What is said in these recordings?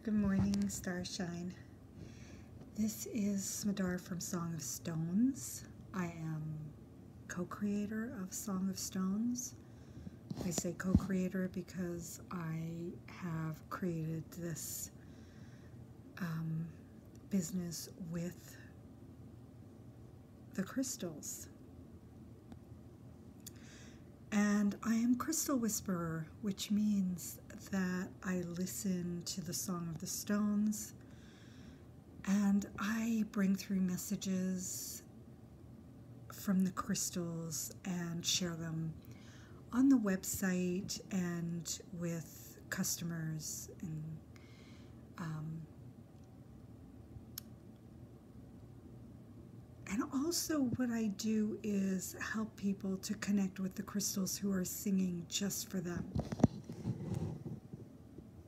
Good morning, Starshine. This is Smadar from Song of Stones. I am co-creator of Song of Stones. I say co-creator because I have created this business with the crystals. And I am Crystal Whisperer, which means that I listen to the Song of the Stones and I bring through messages from the crystals and share them on the website and with customers. And also what I do is help people to connect with the crystals who are singing just for them.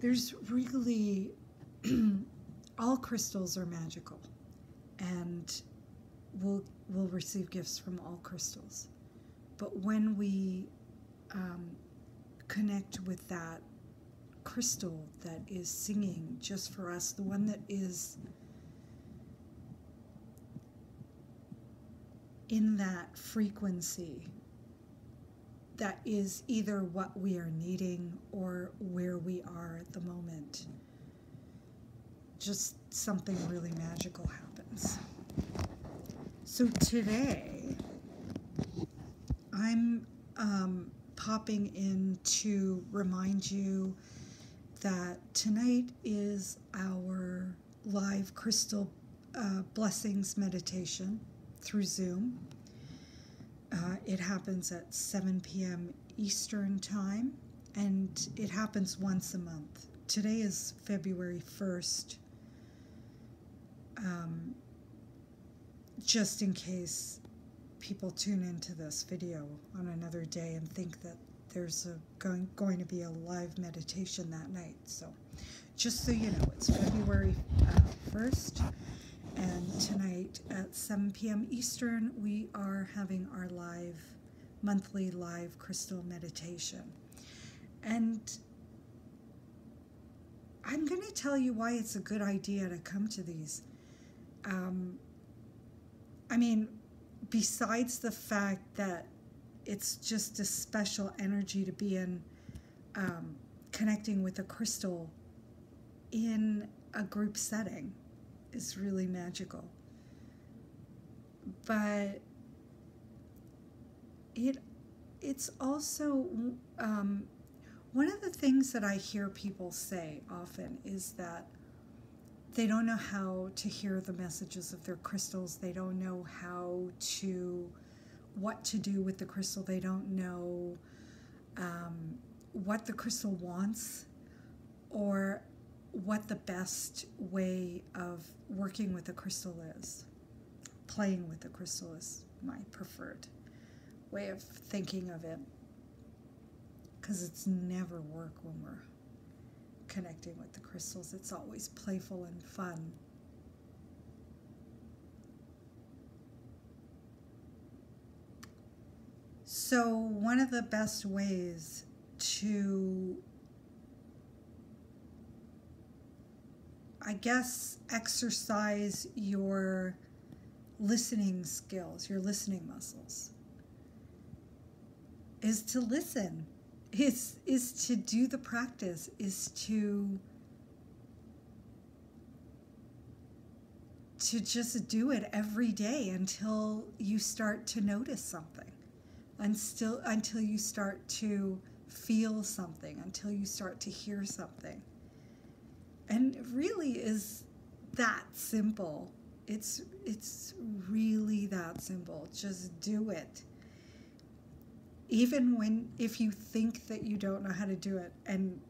There's really, all crystals are magical, and we'll receive gifts from all crystals. But when we connect with that crystal that is singing just for us, the one that is in that frequency, that is either what we are needing or where we are at the moment, just something really magical happens. So today, I'm popping in to remind you that tonight is our live crystal blessings meditation through Zoom. It happens at 7 p.m. Eastern Time, and it happens once a month. Today is February 1st, just in case people tune into this video on another day and think that there's going to be a live meditation that night. So just so you know, it's February 1st. And tonight at 7 p.m. Eastern, we are having our monthly live crystal meditation. And I'm going to tell you why it's a good idea to come to these. I mean, besides the fact that it's just a special energy to be in, connecting with a crystal in a group setting is really magical. But it's also one of the things that I hear people say often is that they don't know how to hear the messages of their crystals. They don't know what to do with the crystal. They don't know what the crystal wants, or what the best way of working with a crystal is. Playing with the crystal is my preferred way of thinking of it, because it's never work when we're connecting with the crystals. It's always playful and fun. So one of the best ways to, I guess, exercise your listening skills, your listening muscles, is to listen, is to do the practice, is to just do it every day until you start to notice something, until you start to feel something, until you start to hear something. And it really is that simple. It's really that simple. Just do it. Even if you think that you don't know how to do it, and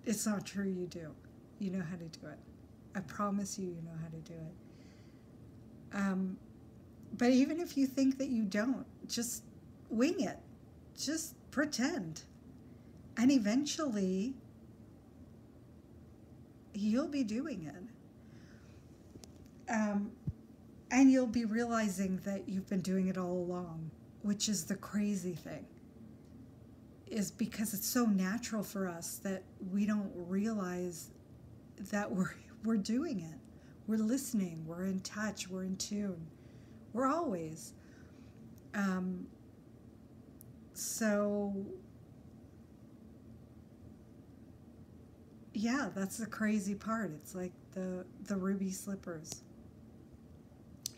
it's not true, you do. You know how to do it. I promise you know how to do it. But even if you think that you don't, just wing it. Just pretend. And eventually, you'll be doing it. And you'll be realizing that you've been doing it all along, which is the crazy thing. is because it's so natural for us that we don't realize that we're doing it. We're listening, we're in touch, we're in tune. We're always. So yeah, that's the crazy part. It's like the ruby slippers.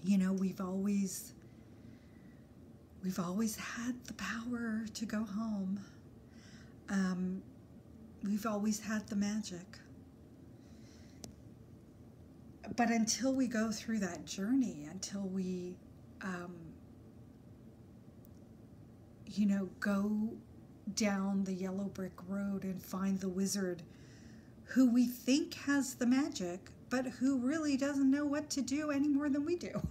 You know, we've always had the power to go home. We've always had the magic. But until we go through that journey, until we, you know, go down the yellow brick road and find the wizard who we think has the magic, but who really doesn't know what to do any more than we do.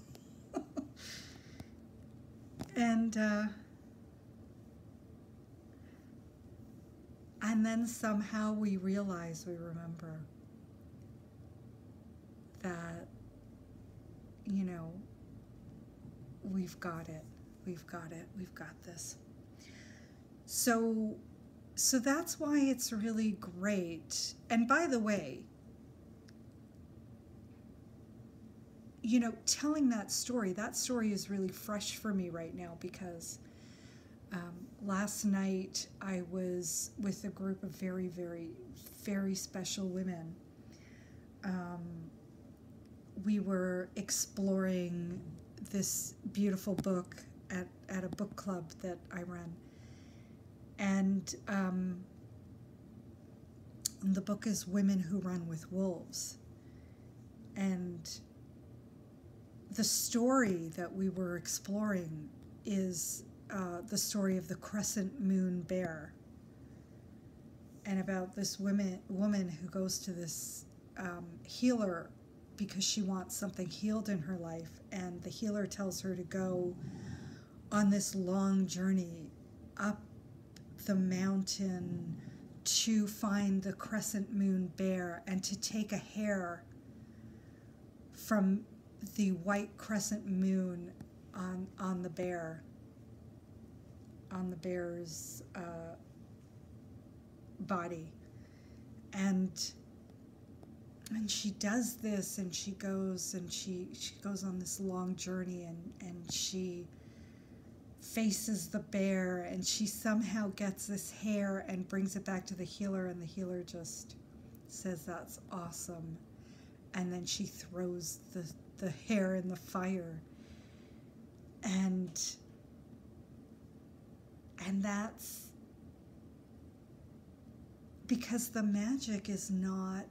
And then somehow we realize, we remember that, you know, we've got it, we've got it, we've got this. So that's why it's really great. And by the way, you know, telling that story is really fresh for me right now, because last night I was with a group of very, very, very special women. We were exploring this beautiful book at a book club that I run. And the book is Women Who Run with Wolves. And the story that we were exploring is the story of the crescent moon bear, and about this woman who goes to this healer because she wants something healed in her life, and the healer tells her to go on this long journey up the mountain to find the crescent moon bear, and to take a hair from the white crescent moon on the bear, on the bear's body. And she does this, and she goes on this long journey, and she faces the bear, and she somehow gets this hair and brings it back to the healer, and the healer just says, "That's awesome." And then she throws the hair in the fire. And that's because the magic is not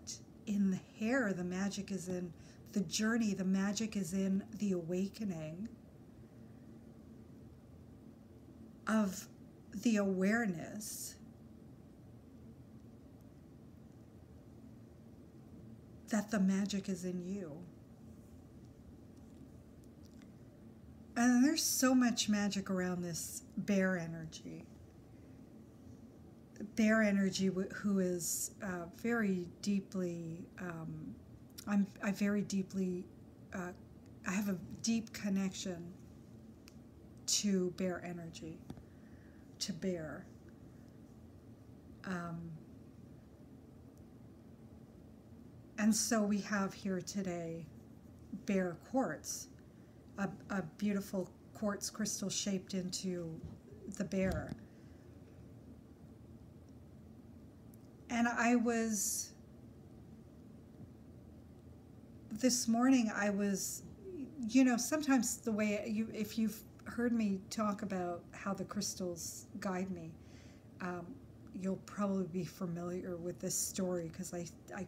in the hair, the magic is in the journey, the magic is in the awakening of the awareness that the magic is in you. And there's so much magic around this bear energy. Bear energy, who is very deeply, I have a deep connection to bear energy, to bear. And so we have here today bear quartz, a beautiful quartz crystal shaped into the bear. And this morning I was, you know, sometimes the way if you've heard me talk about how the crystals guide me, you'll probably be familiar with this story, because I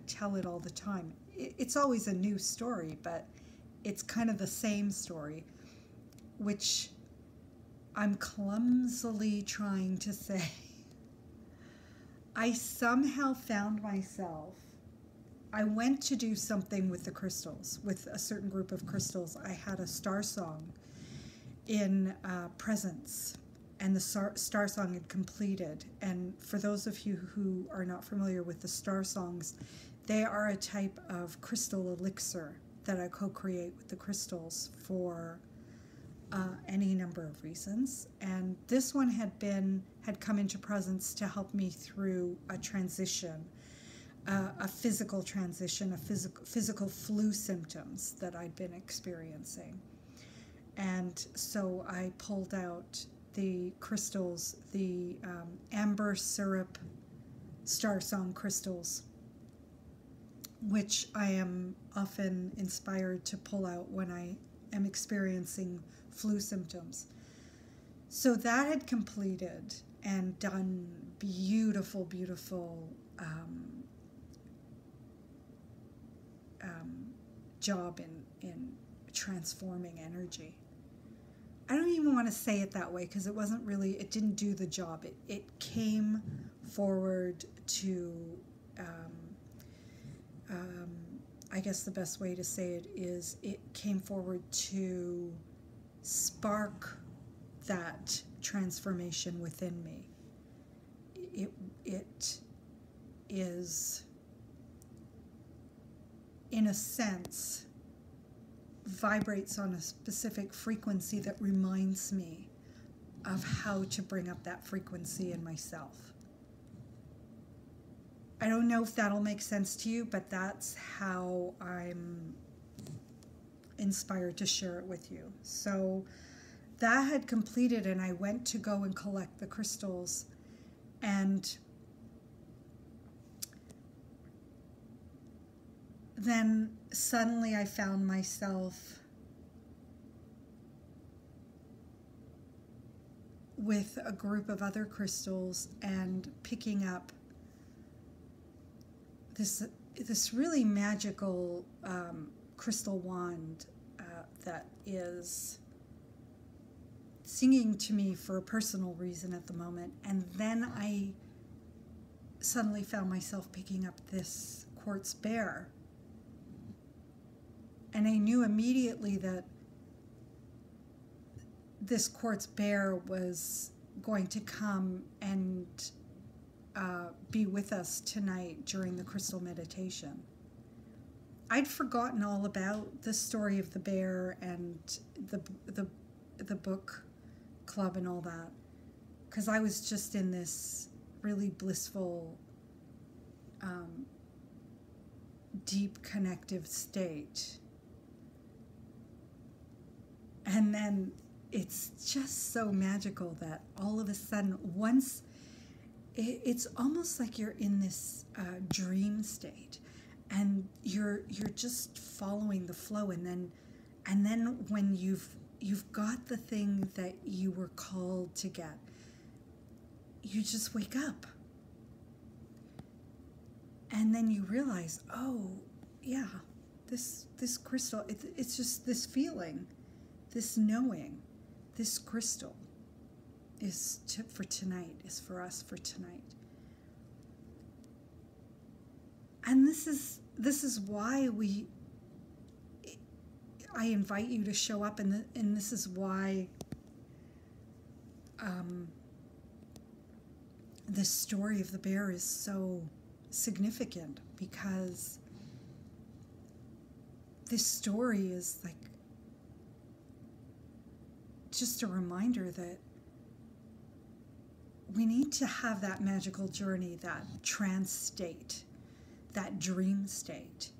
tell it all the time. It's always a new story, but it's kind of the same story, which I'm clumsily trying to say. I somehow found myself, I went to do something with the crystals, with a certain group of crystals. I had a star song in presence, and the star song had completed. And for those of you who are not familiar with the star songs, they are a type of crystal elixir that I co-create with the crystals for any number of reasons. And this one had come into presence to help me through a transition. a physical transition, a physical flu symptoms that I'd been experiencing. And so I pulled out the crystals, the amber syrup star song crystals, which I am often inspired to pull out when I am experiencing flu symptoms. So that had completed and done beautiful, beautiful job in transforming energy. I don't even want to say it that way because it didn't do the job. It came forward to, I guess the best way to say it is it came forward to spark that transformation within me. It is, in a sense, vibrates on a specific frequency that reminds me of how to bring up that frequency in myself. I don't know if that'll make sense to you, but that's how I'm inspired to share it with you. So that had completed, and I went to go and collect the crystals, and then suddenly I found myself with a group of other crystals and picking up this really magical crystal wand that is singing to me for a personal reason at the moment. And then I suddenly found myself picking up this quartz bear. And I knew immediately that this quartz bear was going to come and be with us tonight during the crystal meditation. I'd forgotten all about the story of the bear and the book club and all that, because I was just in this really blissful, deep connective state. And then it's just so magical that all of a sudden, once it's almost like you're in this dream state, and you're just following the flow, and then when you've got the thing that you were called to get, you just wake up, and then you realize, oh yeah, this crystal, it's just this feeling, this knowing, this crystal is for tonight, is for us for tonight. And this is why I invite you to show up, and this is why this story of the bear is so significant, because this story is like just a reminder that we need to have that magical journey, that trance state, that dream state.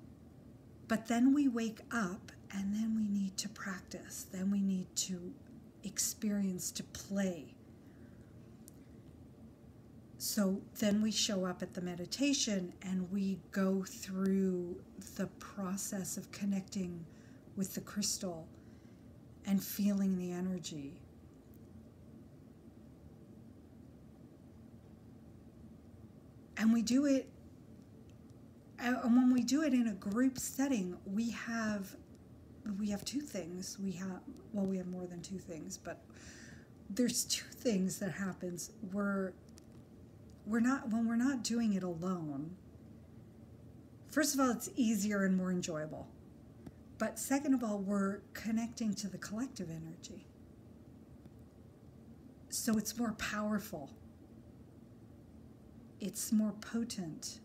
But then we wake up, and then we need to practice. Then we need to experience, to play. So then we show up at the meditation, and we go through the process of connecting with the crystal and feeling the energy. And we do it, and when we do it in a group setting, we have two things. We have more than two things, but there's two things that happens. When we're not doing it alone. First of all, it's easier and more enjoyable. But second of all, we're connecting to the collective energy. So it's more powerful. It's more potent.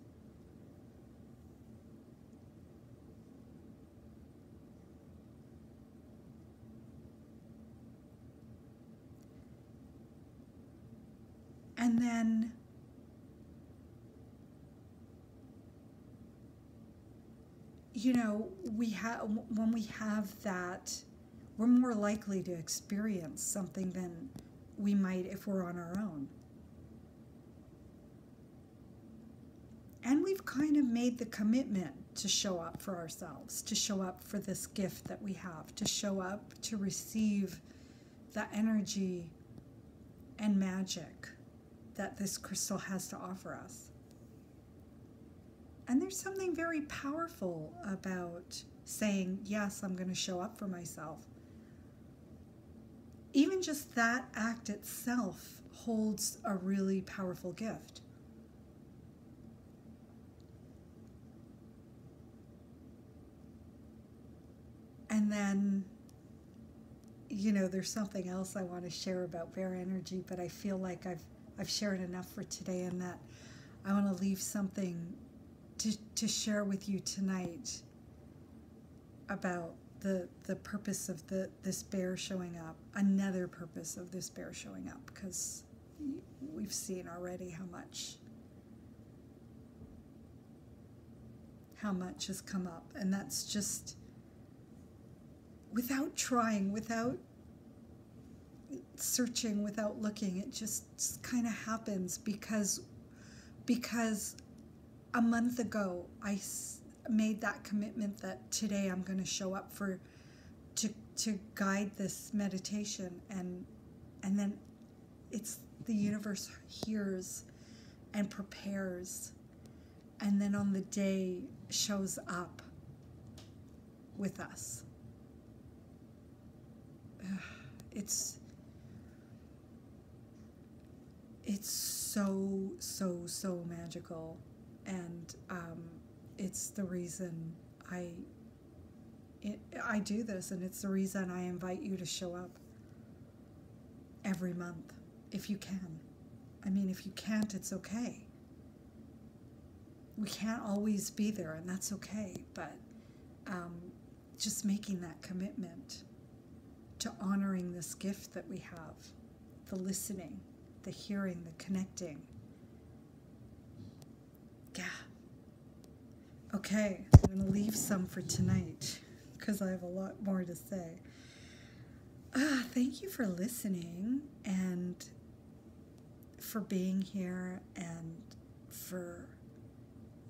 And then you know, when we have that, we're more likely to experience something than we might if we're on our own. And we've kind of made the commitment to show up for ourselves, to show up for this gift that we have, to show up to receive the energy and magic that this crystal has to offer us. And there's something very powerful about saying, yes, I'm going to show up for myself. Even just that act itself holds a really powerful gift. And then, you know, there's something else I want to share about bear energy, but I feel like I've shared enough for today, and that I want to leave something to share with you tonight about the purpose of this bear showing up, another purpose of this bear showing up, because we've seen already how much has come up, and that's just without trying, without searching, without looking. It just kind of happens because a month ago I made that commitment that today I'm going to show up to guide this meditation, and then it's the universe hears and prepares, and then on the day shows up with us. It's so magical, and it's the reason I do this, and it's the reason I invite you to show up every month if you can. I mean, if you can't, it's okay. We can't always be there, and that's okay, but just making that commitment to honoring this gift that we have, the listening, the hearing, the connecting. Yeah. Okay, I'm going to leave some for tonight because I have a lot more to say. Thank you for listening, and for being here, and for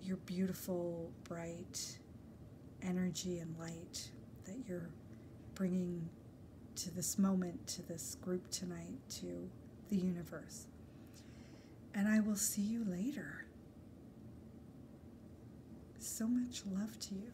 your beautiful, bright energy and light that you're bringing to this moment, to this group tonight, to the universe. And I will see you later. So much love to you.